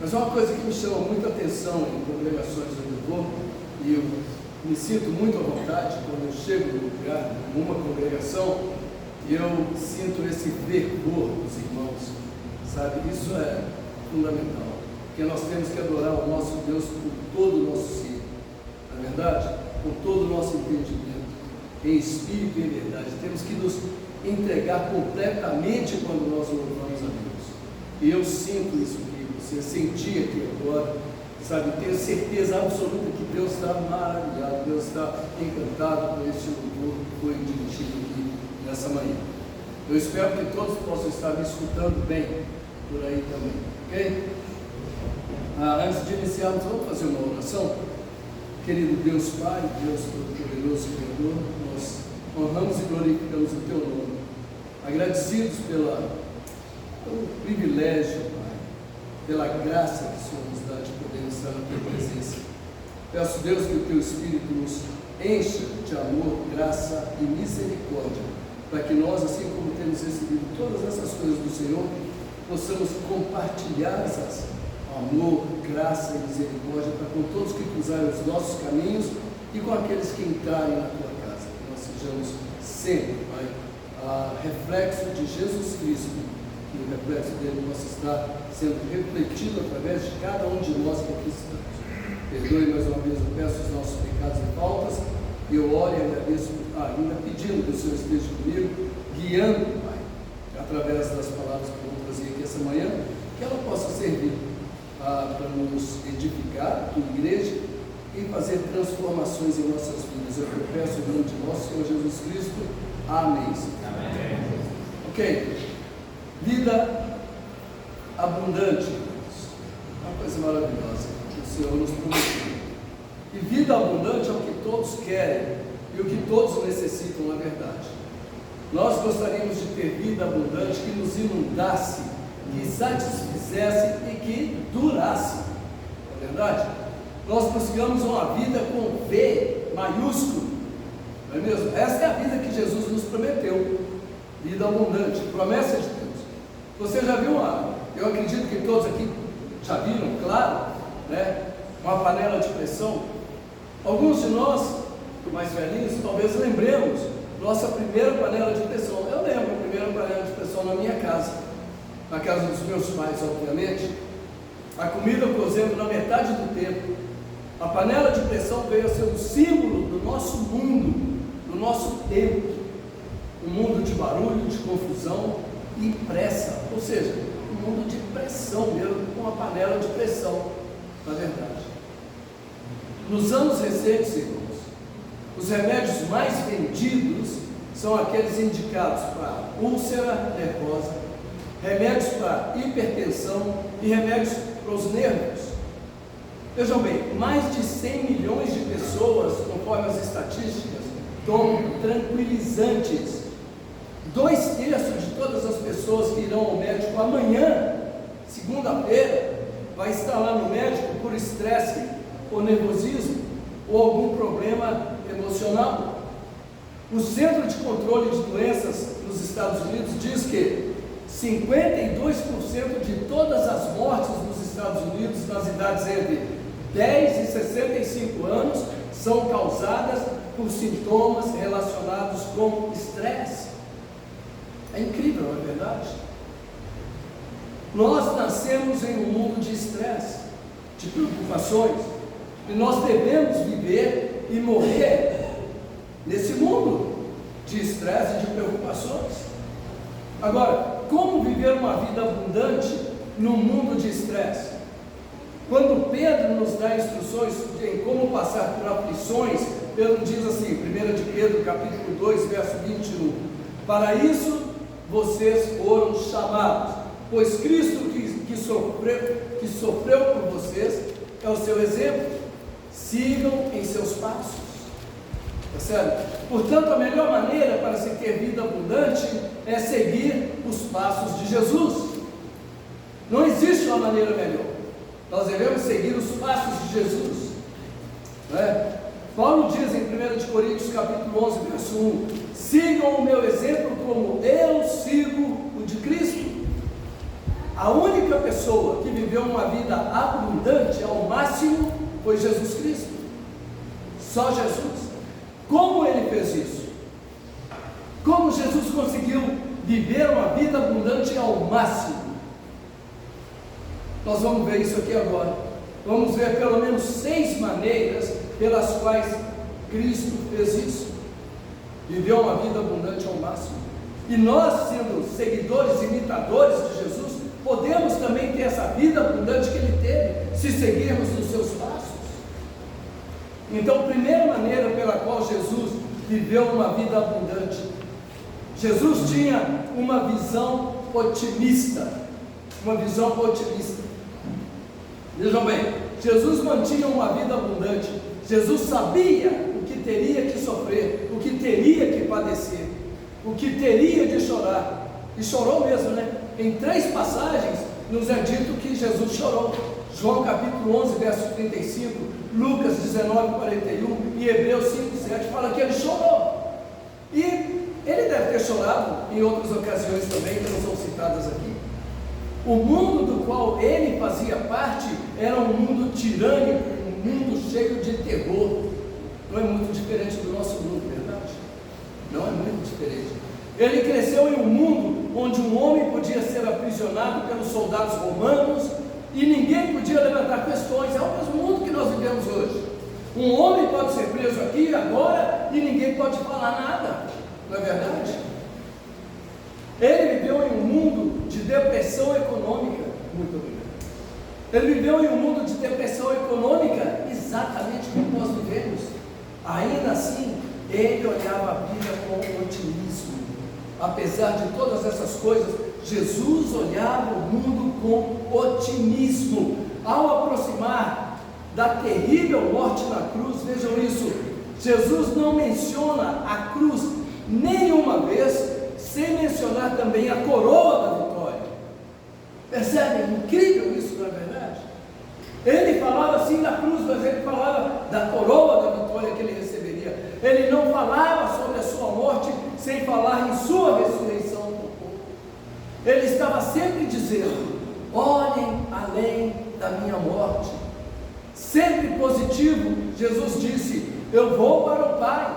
Mas uma coisa que me chama muita atenção em congregações onde eu vou, e eu me sinto muito à vontade quando eu chego no lugar, numa congregação, e eu sinto esse fervor dos irmãos, sabe? Isso é fundamental, porque nós temos que adorar o nosso Deus com todo o nosso ser, na verdade, com todo o nosso entendimento, em espírito e em verdade. Temos que nos entregar completamente quando nós louvamos a Deus. E eu sinto isso aqui, você sentir aqui agora, sabe? Tenho certeza absoluta que Deus está maravilhado, Deus está encantado com esse louvor que foi dirigido aqui nessa manhã. Eu espero que todos possam estar me escutando bem por aí também, ok? Antes de iniciarmos, vamos fazer uma oração. Querido Deus Pai, Deus Todo-Poderoso, Criador, nós honramos e glorificamos o Teu nome, agradecidos pelo privilégio, Pai, pela graça que o Senhor nos dá de poder estar na Tua presença. Peço, Deus, que o Teu Espírito nos encha de amor, graça e misericórdia, para que nós, assim como temos recebido todas essas coisas do Senhor, possamos compartilhar essas amor, graça e misericórdia para com todos que cruzarem os nossos caminhos e com aqueles que entrarem na Tua casa. Que nós sejamos sempre, Pai, reflexo de Jesus Cristo, que o reflexo dele possa estar sendo refletido através de cada um de nós que aqui estamos. Perdoe mais uma vez, eu peço os nossos pecados e faltas, e eu oro e agradeço, ainda pedindo que o Senhor esteja comigo, guiando, Pai, através das palavras que eu vou trazer aqui essa manhã, que ela possa servir para nos edificar, tua igreja, e fazer transformações em nossas vidas. Eu peço em nome de nosso Senhor Jesus Cristo. Amém. Amém. Ok. Vida abundante, uma coisa maravilhosa que o Senhor nos prometeu. E vida abundante é o que todos querem e o que todos necessitam, na verdade. Nós gostaríamos de ter vida abundante que nos inundasse, que satisfizesse e que durasse, não é verdade? Nós buscamos uma vida com V maiúsculo, não é mesmo? Essa é a vida que Jesus nos prometeu, vida abundante, promessa de Deus. Você já viu eu acredito que todos aqui já viram, claro, né? Uma panela de pressão. Alguns de nós, mais velhinhos, talvez lembremos nossa primeira panela de pressão. Eu lembro a primeira panela de pressão na minha casa, na casa dos meus pais, obviamente. A comida cozendo na metade do tempo. A panela de pressão veio a ser um símbolo do nosso mundo, do nosso tempo. Um mundo de barulho, de confusão e pressa. Ou seja, um mundo de pressão mesmo, com uma panela de pressão, na verdade. Nos anos recentes, irmãos, os remédios mais vendidos são aqueles indicados para úlcera nervosa, remédios para hipertensão e remédios para os nervos. Vejam bem, mais de 100 milhões de pessoas, conforme as estatísticas, tomam tranquilizantes. 2/3 de todas as pessoas que irão ao médico amanhã, segunda-feira, vai estar lá no médico por estresse ou nervosismo ou algum problema emocional. O Centro de Controle de Doenças nos Estados Unidos diz que 52% de todas as mortes nos Estados Unidos nas idades entre 10 e 65 anos são causadas por sintomas relacionados com estresse. É incrível, não é verdade? Nós nascemos em um mundo de estresse, de preocupações, e nós devemos viver e morrer nesse mundo de estresse e de preocupações. Agora, como viver uma vida abundante num mundo de estresse? Quando Pedro nos dá instruções em como passar por aflições, Pedro diz assim, 1 de Pedro, capítulo 2, verso 21, para isso vocês foram chamados, pois Cristo que sofreu por vocês é o seu exemplo, sigam em seus passos. Tá certo? Portanto, a melhor maneira para se ter vida abundante é seguir os passos de Jesus. Não existe uma maneira melhor. Nós devemos seguir os passos de Jesus, né? Paulo diz em 1 Coríntios capítulo 11, verso 1, sigam o meu exemplo como eu sigo o de Cristo. A única pessoa que viveu uma vida abundante ao máximo foi Jesus Cristo. Só Jesus. Como ele fez isso? Como Jesus conseguiu viver uma vida abundante ao máximo? Nós vamos ver isso aqui agora. Vamos ver pelo menos 6 maneiras pelas quais Cristo fez isso. Viveu uma vida abundante ao máximo. E nós, sendo seguidores, imitadores de Jesus, podemos também ter essa vida abundante que ele teve, se seguirmos os seus passos. Então, a primeira maneira pela qual Jesus viveu uma vida abundante, Jesus tinha uma visão otimista. Uma visão otimista. Vejam bem, Jesus mantinha uma vida abundante. Jesus sabia o que teria que sofrer, o que teria que padecer, o que teria de chorar. E chorou mesmo, né? Em 3 passagens nos é dito que Jesus chorou. João capítulo 11, verso 35, Lucas 19, 41 e Hebreus 5, 7 fala que ele chorou. E ele deve ter chorado em outras ocasiões também, que não são citadas aqui. O mundo do qual ele fazia parte era um mundo tirânico, um mundo cheio de terror. Não é muito diferente do nosso mundo, verdade? Não é muito diferente. Ele cresceu em um mundo onde um homem podia ser aprisionado pelos soldados romanos e ninguém podia levantar questões. É o mesmo mundo que nós vivemos hoje. Um homem pode ser preso aqui agora e ninguém pode falar nada. Não é verdade? Ele viveu em um mundo de depressão econômica. Muito obrigado. Ele viveu em um mundo de depressão econômica, exatamente como nós vivemos. Ainda assim, ele olhava a vida com otimismo. Apesar de todas essas coisas, Jesus olhava o mundo com otimismo. Ao aproximar da terrível morte na cruz, vejam isso, Jesus não menciona a cruz nenhuma vez, sem mencionar também a coroa da vitória. Percebem? Incrível isso, não é verdade? Ele falava assim da cruz, mas ele falava da coroa da vitória que ele receberia. Ele não falava sobre a sua morte sem falar em sua ressurreição. Ele estava sempre dizendo: olhem além da minha morte. Sempre positivo, Jesus disse: eu vou para o Pai.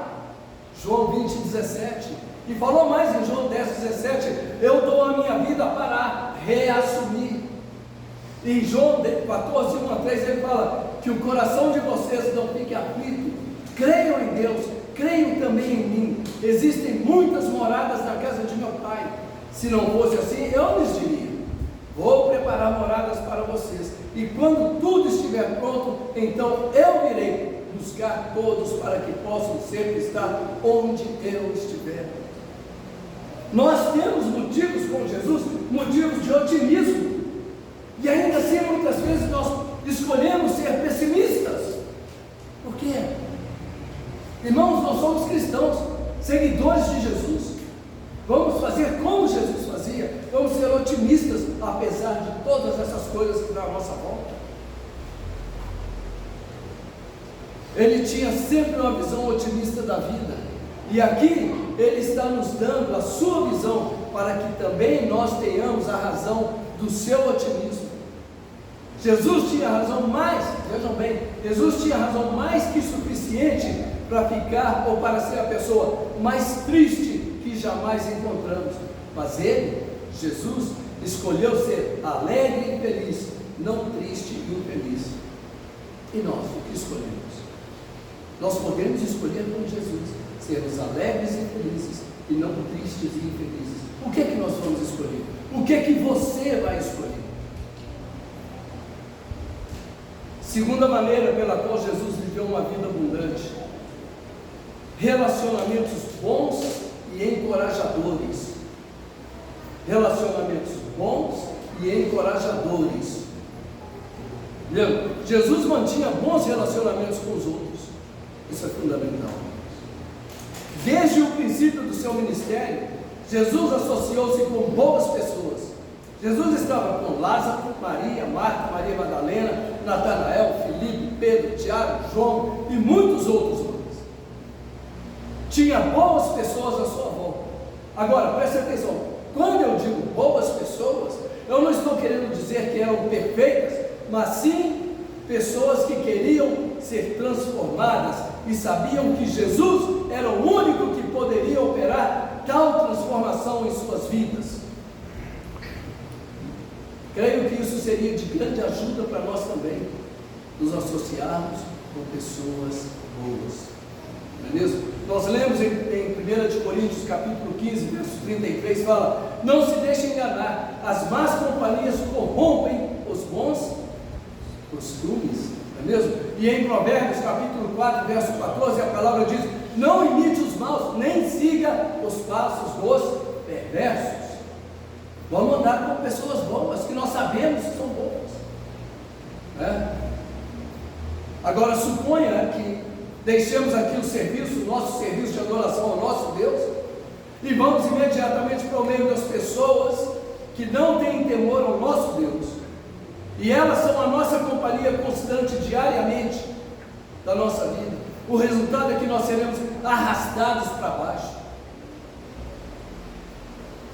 João 20, 17. E falou mais em João 10, 17: eu dou a minha vida para reassumir. Em João 14, 1 a 3, ele fala que o coração de vocês não fique aflito. Creiam em Deus, creiam também em mim. Existem muitas moradas na casa de meu Pai. Se não fosse assim, eu lhes diria: vou preparar moradas para vocês. E quando tudo estiver pronto, então eu virei buscar todos para que possam sempre estar onde eu estiver. Nós temos motivos com Jesus, motivos de otimismo. E ainda assim, muitas vezes nós escolhemos ser pessimistas. Por quê? Irmãos, nós somos cristãos, seguidores de Jesus. Vamos fazer como Jesus fazia. Vamos ser otimistas, apesar de todas essas coisas que estão à nossa volta. Ele tinha sempre uma visão otimista da vida. E aqui ele está nos dando a sua visão, para que também nós tenhamos a razão do seu otimismo. Jesus tinha razão mais, vejam bem, Jesus tinha razão mais que suficiente para ficar ou para ser a pessoa mais triste que jamais encontramos. Mas ele, Jesus, escolheu ser alegre e feliz, não triste e infeliz. E nós, o que escolhemos? Nós podemos escolher como Jesus, sermos alegres e felizes e não tristes e infelizes. O que é que nós vamos escolher? O que é que você vai escolher? Segunda maneira pela qual Jesus viveu uma vida abundante: relacionamentos bons e encorajadores. Relacionamentos bons e encorajadores. Jesus mantinha bons relacionamentos com os outros. Isso é fundamental. Desde o princípio do seu ministério, Jesus associou-se com boas pessoas. Jesus estava com Lázaro, Maria, Marta, Maria Madalena, Natanael, Filipe, Pedro, Tiago, João e muitos outros homens. Tinha boas pessoas à sua volta. Agora, preste atenção, quando eu digo boas pessoas, eu não estou querendo eram perfeitas, mas sim pessoas que queriam ser transformadas e sabiam que Jesus era o único que poderia operar tal transformação em suas vidas. Creio que isso seria de grande ajuda para nós também, nos associarmos com pessoas boas. Não é mesmo? Nós lemos em 1 Coríntios capítulo 15, verso 33, fala: não se deixem enganar, as más companhias corrompem os bons costumes, não é mesmo? E em Provérbios capítulo 4, verso 14, a palavra diz: não imite os maus, nem siga os passos dos perversos. Vamos andar com pessoas boas, que nós sabemos que são boas, né? Agora suponha que deixemos aqui o serviço, o nosso serviço de adoração ao nosso Deus, e vamos imediatamente para o meio das pessoas que não têm temor ao nosso Deus, e elas são a nossa companhia constante diariamente da nossa vida. O resultado é que nós seremos arrastados para baixo.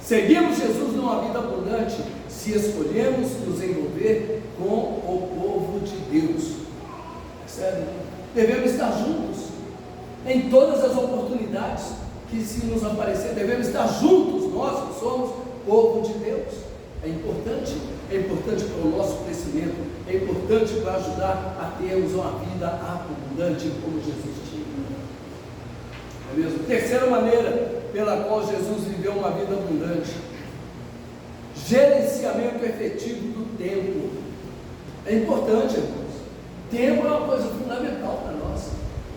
Seguimos Jesus numa vida abundante se escolhemos nos envolver com o povo de Deus. Percebe? Devemos estar juntos em todas as oportunidades que se nos aparecer. Devemos estar juntos, nós que somos povo de Deus. É importante para o nosso crescimento, é importante para ajudar a termos uma vida abundante como Jesus tinha. Não é mesmo? Terceira maneira pela qual Jesus viveu uma vida abundante: gerenciamento efetivo do tempo. É importante, irmãos. Tempo é uma coisa fundamental para nós.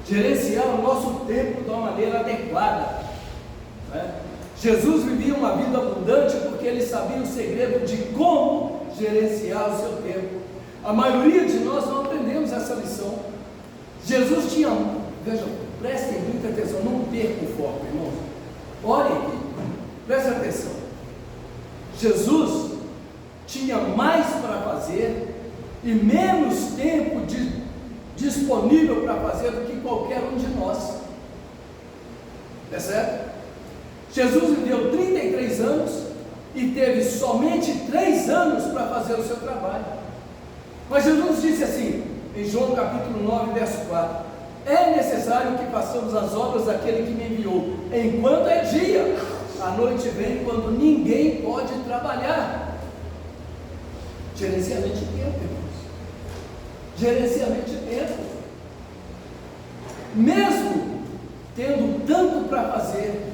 Gerenciar o nosso tempo de uma maneira adequada, né? Jesus vivia uma vida abundante porque ele sabia o segredo de como gerenciar o seu tempo. A maioria de nós não aprendemos essa lição. Jesus tinha, vejam, prestem muita atenção, não percam o foco, irmãos. Olhem aqui, prestem atenção. Jesus tinha mais para fazer e menos tempo disponível para fazer do que qualquer um de nós. Percebe? Jesus viveu 33 anos e teve somente 3 anos para fazer o seu trabalho. Mas Jesus disse assim, em João capítulo 9, verso 4: é necessário que façamos as obras daquele que me enviou, enquanto é dia. A noite vem quando ninguém pode trabalhar. Gerenciamento de tempo, irmãos. Gerenciamento de tempo. Mesmo tendo tanto para fazer.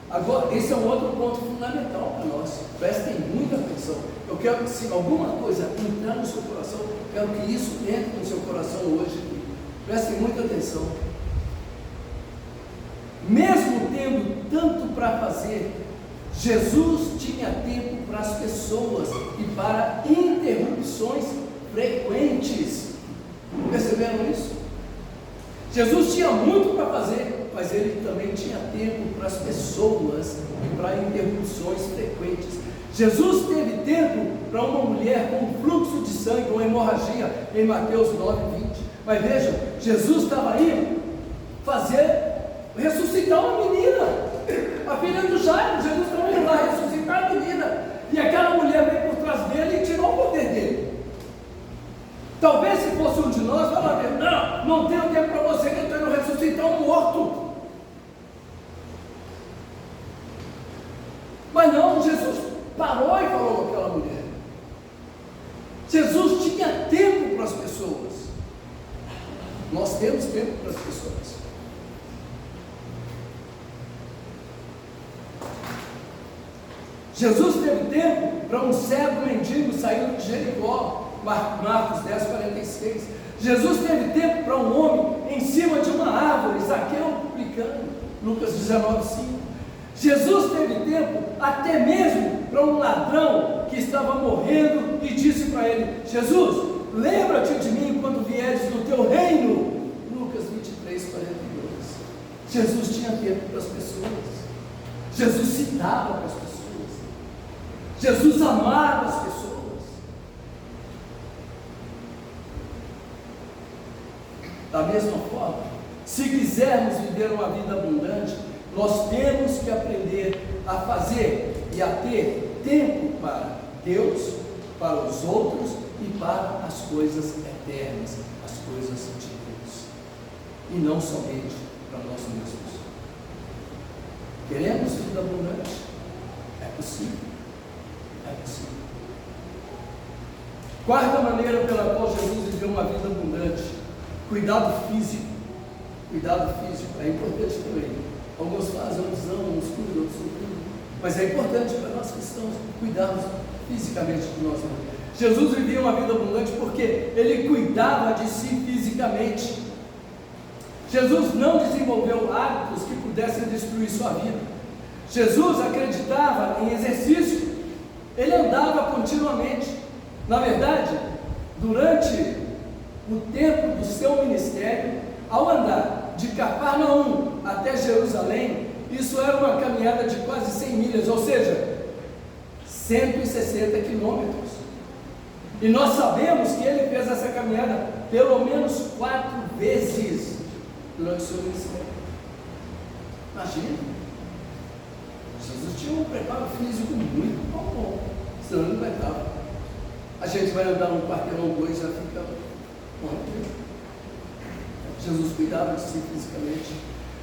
Agora, esse é um outro ponto fundamental para nós. Prestem muita atenção. Eu quero que, se alguma coisa entrar no seu coração, eu quero que isso entre no seu coração hoje. Prestem muita atenção. Mesmo tendo tanto para fazer, Jesus tinha tempo para as pessoas e para interrupções frequentes. Perceberam isso? Jesus tinha muito para fazer, mas ele também tinha tempo para as pessoas e para interrupções frequentes. Jesus teve tempo para uma mulher com fluxo de sangue ou hemorragia em Mateus 9:20. Mas vejam, Jesus estava indo ressuscitar uma menina, a filha do Jairo. Jesus estava indo lá ressuscitar a menina, e aquela mulher veio por trás dele e tirou o poder dele. Talvez se fosse um de nós, falaria: não tenho tempo para você, que eu estou indo ressuscitar um morto. Mas não, Jesus parou e falou com aquela mulher. Jesus tinha tempo para as pessoas. Nós temos tempo para as pessoas. Jesus teve tempo para um cego mendigo saindo de Jericó, Marcos 10:46. Jesus teve tempo para um homem em cima de uma árvore, Zaqueu publicano, Lucas 19:5. Jesus teve tempo até mesmo para um ladrão que estava morrendo e disse para ele: Jesus, lembra-te de mim quando vieres no teu reino. Lucas 23:42. Jesus tinha tempo para as pessoas. Jesus se dava para as pessoas. Jesus amava as pessoas. Da mesma forma, se quisermos viver uma vida abundante, nós temos que aprender a fazer e a ter tempo para Deus, para os outros e para as coisas eternas, as coisas de Deus, e não somente para nós mesmos. Queremos vida abundante? É possível. É possível. Quarta maneira pela qual Jesus viveu uma vida abundante: cuidado físico. Cuidado físico é importante também. Alguns fazem, outros não, uns cuidam, outros não cuidam. Mas é importante para nós cristãos cuidarmos fisicamente de nós mesmos. Jesus vivia uma vida abundante porque ele cuidava de si fisicamente. Jesus não desenvolveu hábitos que pudessem destruir sua vida. Jesus acreditava em exercício. Ele andava continuamente. Na verdade, durante o tempo do seu ministério, ao andar de Cafarnaum até Jerusalém, isso era uma caminhada de quase 100 milhas, ou seja, 160 quilômetros. E nós sabemos que ele fez essa caminhada pelo menos 4 vezes durante o seu ministério. Imagina, Jesus tinha um preparo físico muito bom, senão ele não aguentava. A gente vai andar um quarteirão ou dois, já fica bom. Jesus cuidava de si fisicamente.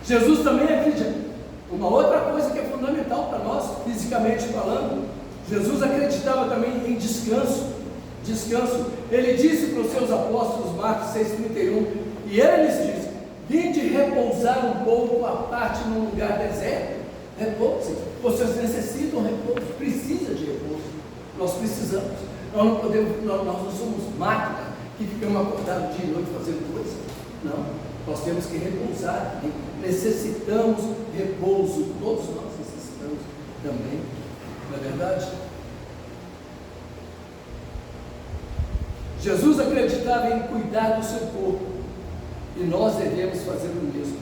Jesus também acredita. Uma outra coisa que é fundamental para nós, fisicamente falando, Jesus acreditava também em descanso. Descanso. Ele disse para os seus apóstolos, Marcos 6,31, e ele lhes disse: vinde repousar um pouco à parte num lugar deserto. Repouse. Vocês necessitam repouso, precisa de repouso. Nós precisamos. Nós não podemos, nós não somos máquinas que ficamos acordados dia e noite fazendo coisa. Não, nós temos que repousar. Necessitamos repouso. Todos nós necessitamos também. Não é verdade? Jesus acreditava em cuidar do seu corpo, e nós devemos fazer o mesmo.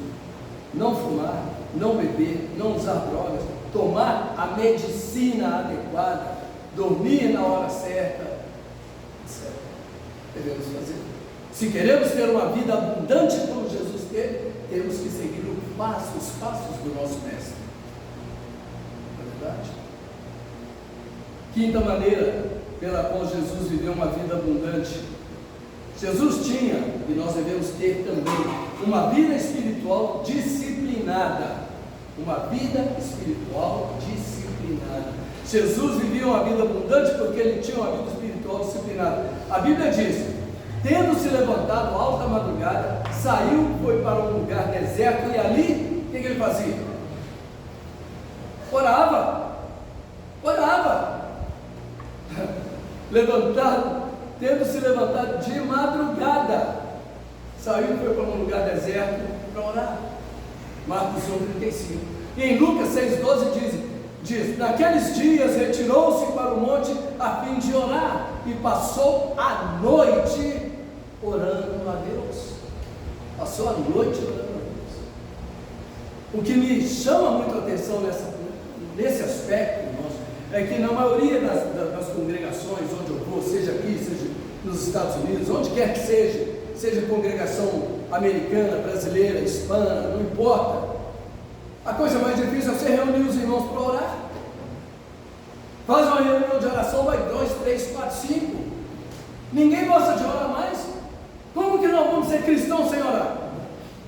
Não fumar, não beber, não usar drogas, tomar a medicina adequada, dormir na hora certa, etc. Devemos fazer. Se queremos ter uma vida abundante como Jesus teve, temos que seguir os passos do nosso mestre. Não é verdade? Quinta maneira pela qual Jesus viveu uma vida abundante: Jesus tinha, e nós devemos ter também, uma vida espiritual disciplinada. Uma vida espiritual disciplinada. Jesus vivia uma vida abundante porque ele tinha uma vida espiritual disciplinada. A Bíblia diz: tendo se levantado alta madrugada, saiu, foi para um lugar deserto, e ali, o que ele fazia? Orava. Tendo se levantado de madrugada, saiu e foi para um lugar deserto para orar. Marcos 1,35. E em Lucas 6,12 diz: naqueles dias retirou-se para o monte a fim de orar, e passou a noite orando a Deus. Passou a noite orando a Deus. O que me chama muito a atenção nesse aspecto, irmãos, é que na maioria das congregações onde eu vou, seja aqui, seja nos Estados Unidos, onde quer que seja congregação americana, brasileira, hispana, não importa, a coisa mais difícil é você reunir os irmãos para orar. Faz uma reunião de oração, vai 2, 3, 4, 5. Ninguém gosta de orar mais. Como que nós vamos ser cristãos sem orar?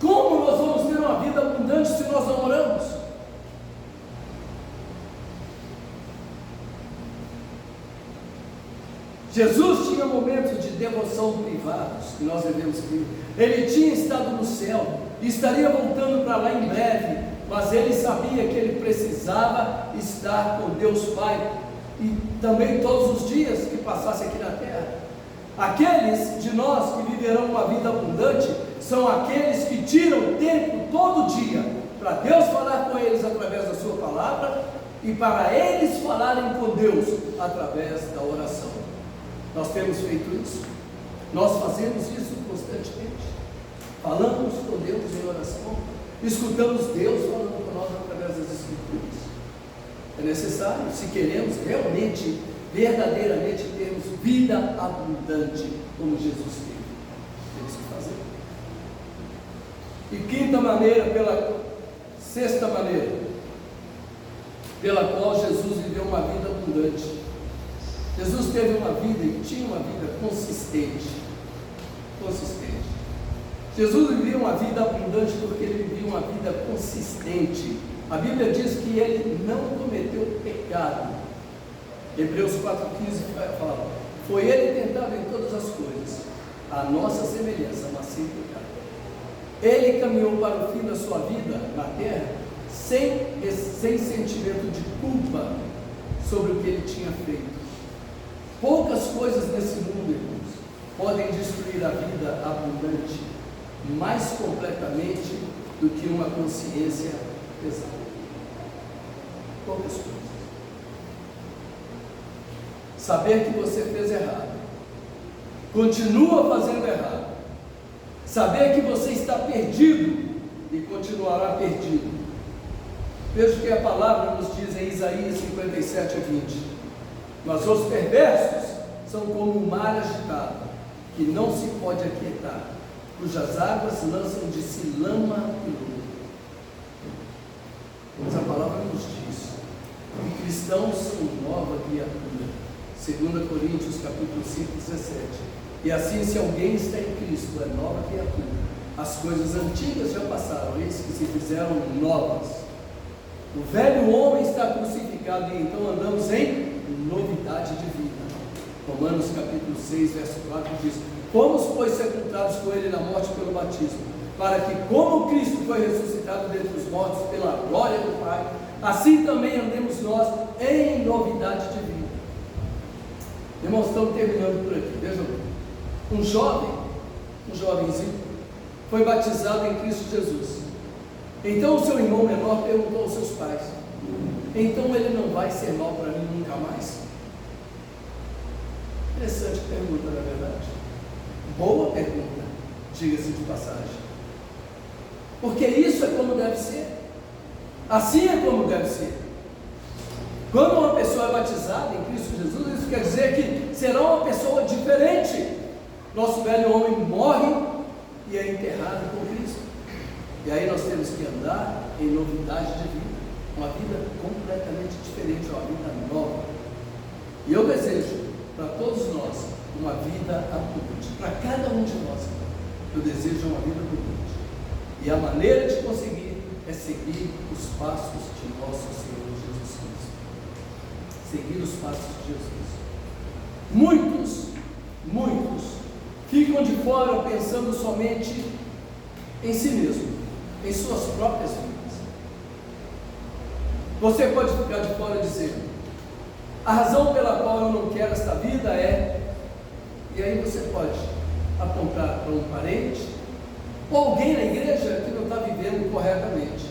Como nós vamos ter uma vida abundante se nós não oramos? Jesus tinha momentos de devoção privados que nós devemos ter. Ele tinha estado no céu e estaria voltando para lá em breve, mas ele sabia que ele precisava estar com Deus Pai, e também todos os dias que passasse aqui na terra. Aqueles de nós que viverão uma vida abundante são aqueles que tiram tempo todo dia para Deus falar com eles através da sua palavra e para eles falarem com Deus através da oração. Nós temos feito isso, nós fazemos isso constantemente. Falamos com Deus em oração, escutamos Deus falando com nós através das Escrituras. É necessário, se queremos realmente, verdadeiramente termos vida abundante como Jesus teve. Temos que fazer. E sexta maneira pela qual Jesus viveu uma vida abundante: Jesus teve uma vida e tinha uma vida consistente. Jesus vivia uma vida abundante porque ele vivia uma vida consistente. A Bíblia diz que ele não cometeu pecado. Hebreus 4,15 fala: foi ele tentado em todas as coisas, a nossa semelhança, mas sem pecado. Ele caminhou para o fim da sua vida na terra sem sentimento de culpa sobre o que ele tinha feito. Poucas coisas nesse mundo, irmãos, podem destruir a vida abundante mais completamente do que uma consciência pesada. Poucas coisas. Saber que você fez errado, continua fazendo errado, saber que você está perdido e continuará perdido. Veja o que a palavra nos diz em Isaías 57:20: mas os perversos são como um mar agitado, que não se pode aquietar, cujas águas lançam de si lama e lodo. Mas a palavra nos diz que cristãos são nova criatura. 2 Coríntios capítulo 5:17. E assim, se alguém está em Cristo, é nova criatura. As coisas antigas já passaram, eis que se fizeram novas. O velho homem está crucificado e então andamos em novidade de vida. Romanos capítulo 6, verso 4 diz: fomos, pois, sepultados com ele na morte pelo batismo, para que, como Cristo foi ressuscitado dentre os mortos pela glória do Pai, assim também andemos nós em novidade de vida. Irmãos, estamos terminando por aqui. Vejam, um jovenzinho, foi batizado em Cristo Jesus. Então o seu irmão menor perguntou aos seus pais: então ele não vai ser mal para mim nunca mais? Interessante pergunta, na verdade. Boa pergunta, diga-se de passagem. Porque isso é como deve ser. Assim é como deve ser. Quando uma pessoa é batizada em Cristo Jesus, isso quer dizer que será uma pessoa diferente. Nosso velho homem morre e é enterrado com Cristo. E aí nós temos que andar em novidade de vida. Uma vida completamente diferente, uma vida nova. E eu desejo para todos nós uma vida abundante. Para cada um de nós, eu desejo uma vida abundante. E a maneira de conseguir é seguir os passos de nosso Senhor Jesus Cristo. Seguir os passos de Jesus. Muitos ficam de fora pensando somente em si mesmo, em suas próprias vidas. Você pode ficar de fora dizendo: a razão pela qual eu não quero esta vida é... E aí você pode apontar para um parente ou alguém na igreja que não está vivendo corretamente.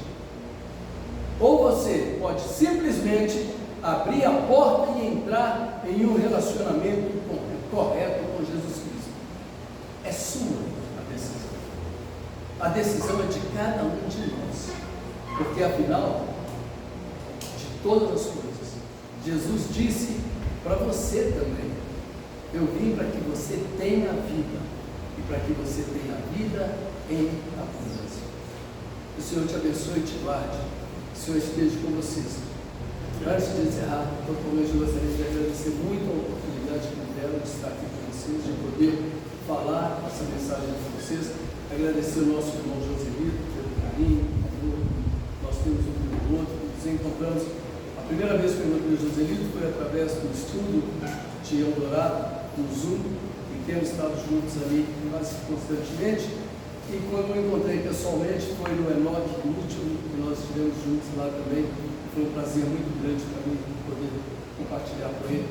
Ou você pode simplesmente abrir a porta e entrar em um relacionamento correto com Jesus Cristo. É sua a decisão. A decisão é de cada um de nós. Porque afinal, de todas as coisas, Jesus disse para você também: eu vim para que você tenha vida, e para que você tenha vida em abundância. O Senhor te abençoe e te guarde. O Senhor esteja com vocês. Antes de encerrar, totalmente eu gostaria de agradecer muito a oportunidade que me deram de estar aqui com vocês, de poder falar essa mensagem com vocês. Agradecer o nosso irmão Joselito pelo carinho, amor. Nós temos um pelo outro, nos encontramos. A primeira vez que eu encontrei o Joselito foi através do estudo de Eldorado, no Zoom, e temos estado juntos ali quase constantemente. E quando eu encontrei pessoalmente foi no Enoque, o último que nós estivemos juntos lá também. Foi um prazer muito grande para mim poder compartilhar com ele.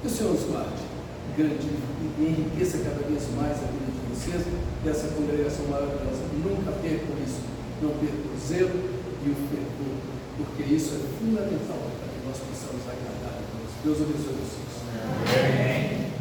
Que o Senhor os guarde, grande, e enriqueça cada vez mais a vida de vocês, dessa congregação maravilhosa. Nunca percam isso, não percam o zelo e o fervor, porque isso é fundamental para que nós possamos agradar a Deus. Deus abençoe vocês. Amém.